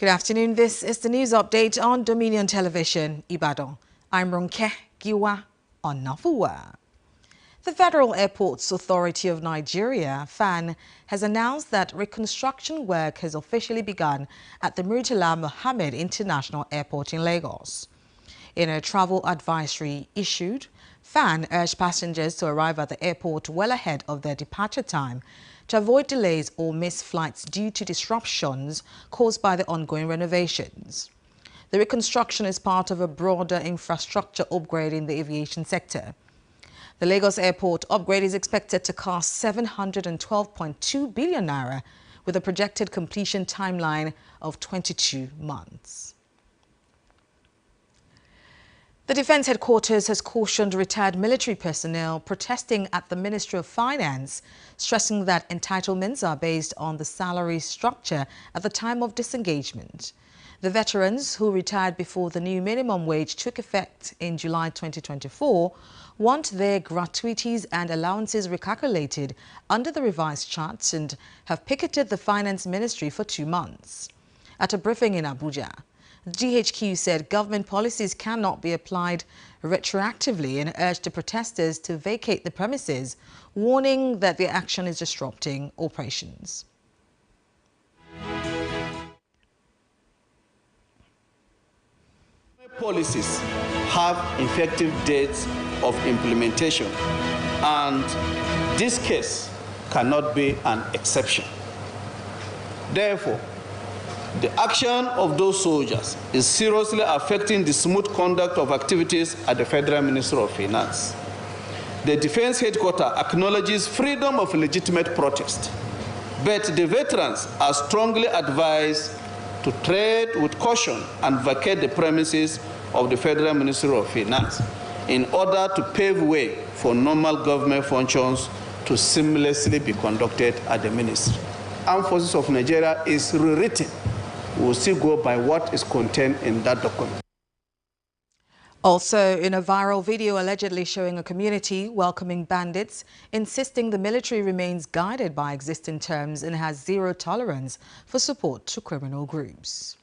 Good afternoon. This is the news update on Dominion Television, Ibadan. I'm Ronke Giwa Onafuwa. The Federal Airports Authority of Nigeria, FAN, has announced that reconstruction work has officially begun at the Murtala Mohammed International Airport in Lagos. In a travel advisory issued, FAN urged passengers to arrive at the airport well ahead of their departure time to avoid delays or missed flights due to disruptions caused by the ongoing renovations. The reconstruction is part of a broader infrastructure upgrade in the aviation sector. The Lagos Airport upgrade is expected to cost 712.2 billion naira with a projected completion timeline of 22 months. The Defense Headquarters has cautioned retired military personnel protesting at the Ministry of Finance, stressing that entitlements are based on the salary structure at the time of disengagement. The veterans who retired before the new minimum wage took effect in July 2024 want their gratuities and allowances recalculated under the revised charts and have picketed the Finance Ministry for 2 months. At a briefing in Abuja, the GHQ said government policies cannot be applied retroactively and urged the protesters to vacate the premises, warning that the action is disrupting operations. Policies have effective dates of implementation, and this case cannot be an exception. Therefore, the action of those soldiers is seriously affecting the smooth conduct of activities at the Federal Ministry of Finance. The Defense Headquarters acknowledges freedom of legitimate protest, but the veterans are strongly advised to tread with caution and vacate the premises of the Federal Ministry of Finance in order to pave way for normal government functions to seamlessly be conducted at the ministry. Armed Forces of Nigeria is rewritten. We will still go by what is contained in that document. Also, in a viral video allegedly showing a community welcoming bandits, insisting the military remains guided by existing terms and has zero tolerance for support to criminal groups.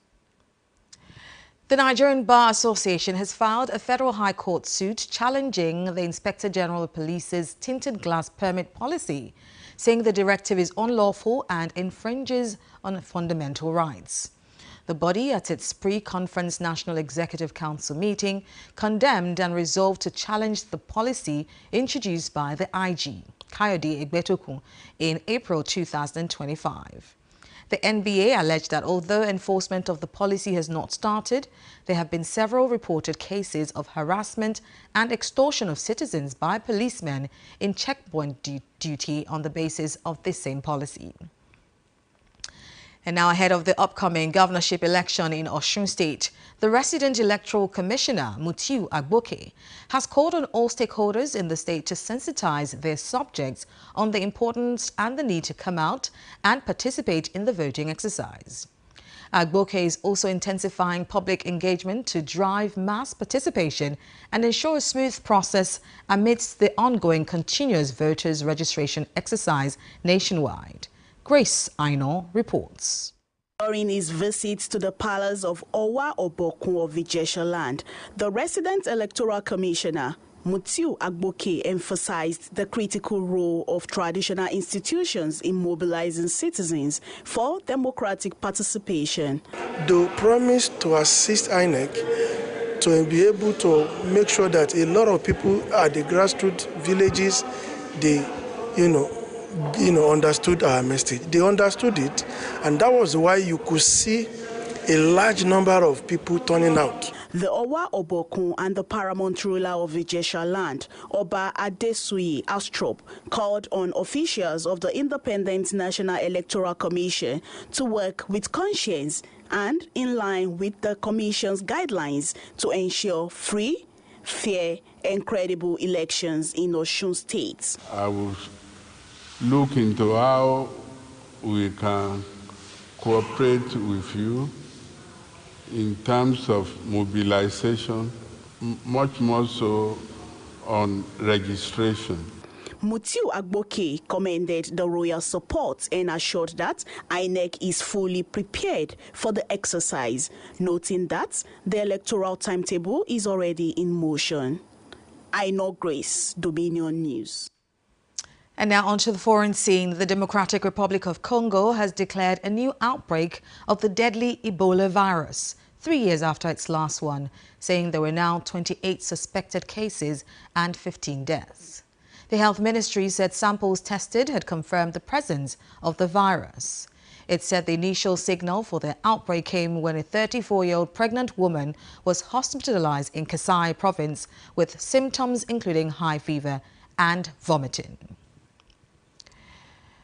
The Nigerian Bar Association has filed a federal high court suit challenging the Inspector General of Police's tinted glass permit policy, saying the directive is unlawful and infringes on fundamental rights. The body, at its pre-conference National Executive Council meeting, condemned and resolved to challenge the policy introduced by the IG, Kayode Egbetokun, in April 2025. The NBA alleged that although enforcement of the policy has not started, there have been several reported cases of harassment and extortion of citizens by policemen in checkpoint duty on the basis of this same policy. And now, ahead of the upcoming governorship election in Osun State, the resident electoral commissioner, Mutiu Agboke, has called on all stakeholders in the state to sensitize their subjects on the importance and the need to come out and participate in the voting exercise. Agboke is also intensifying public engagement to drive mass participation and ensure a smooth process amidst the ongoing continuous voters registration exercise nationwide. Grace Aino reports. During his visits to the palace of Owa Obokun of Ijesha land, the resident electoral commissioner, Mutiu Agboke, emphasized the critical role of traditional institutions in mobilizing citizens for democratic participation. They promised to assist INEC to be able to make sure that a lot of people at the grassroots villages, they, understood our message. They understood it, and that was why you could see a large number of people turning out. The Owa Obokun and the paramount ruler of Ijesha land, Oba Adesuyi Astrop, called on officials of the Independent National Electoral Commission to work with conscience and in line with the Commission's guidelines to ensure free, fair, and credible elections in Osun State. I will look into how we can cooperate with you in terms of mobilization, much more so on registration. Mutiu Agboke commended the royal support and assured that INEC is fully prepared for the exercise, noting that the electoral timetable is already in motion. Aino Grace, Dominion News. And now onto the foreign scene. The Democratic Republic of Congo has declared a new outbreak of the deadly Ebola virus 3 years after its last one, saying there were now 28 suspected cases and 15 deaths. The health ministry said samples tested had confirmed the presence of the virus. It said the initial signal for the outbreak came when a 34-year-old pregnant woman was hospitalized in Kasai province with symptoms including high fever and vomiting.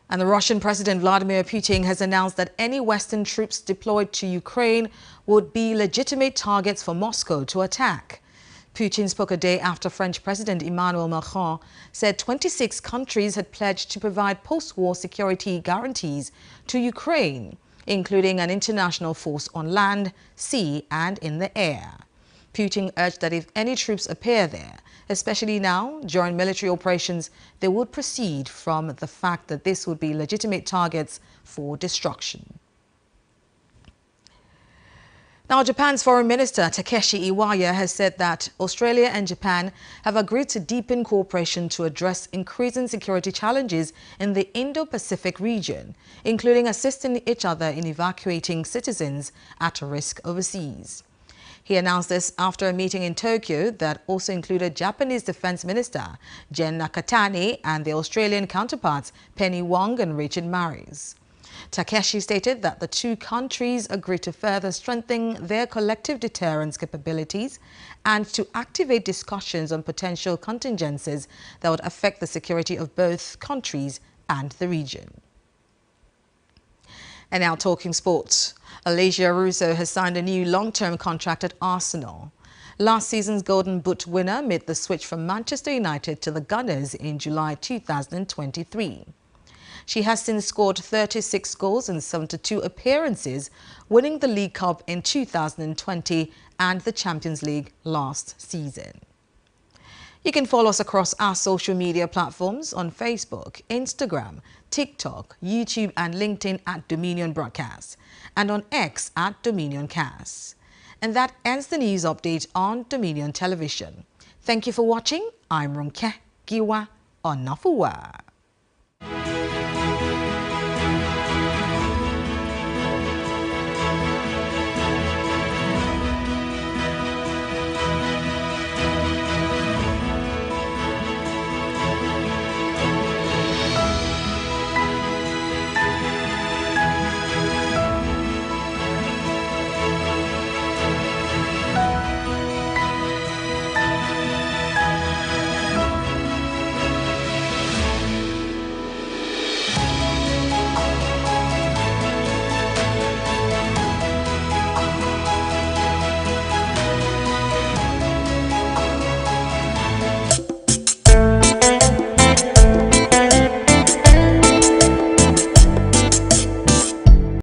And the Russian President Vladimir Putin has announced that any Western troops deployed to Ukraine would be legitimate targets for Moscow to attack. Putin spoke a day after French President Emmanuel Macron said 26 countries had pledged to provide post-war security guarantees to Ukraine, including an international force on land, sea and in the air. Putin urged that if any troops appear there, especially now during military operations, they would proceed from the fact that this would be legitimate targets for destruction. Now, Japan's Foreign Minister Takeshi Iwaya has said that Australia and Japan have agreed to deepen cooperation to address increasing security challenges in the Indo-Pacific region, including assisting each other in evacuating citizens at risk overseas. He announced this after a meeting in Tokyo that also included Japanese Defense Minister Gen Nakatani and their Australian counterparts Penny Wong and Richard Marries. Takeshi stated that the two countries agreed to further strengthen their collective deterrence capabilities and to activate discussions on potential contingencies that would affect the security of both countries and the region. And now talking sports. Alessia Russo has signed a new long-term contract at Arsenal. Last season's Golden Boot winner made the switch from Manchester United to the Gunners in July 2023. She has since scored 36 goals in 72 appearances, winning the League Cup in 2020 and the Champions League last season. You can follow us across our social media platforms on Facebook, Instagram, TikTok, YouTube and LinkedIn at Dominion Broadcast and on X at Dominion Cast. And that ends the news update on Dominion Television. Thank you for watching. I'm Ronke Giwa Onafuwa.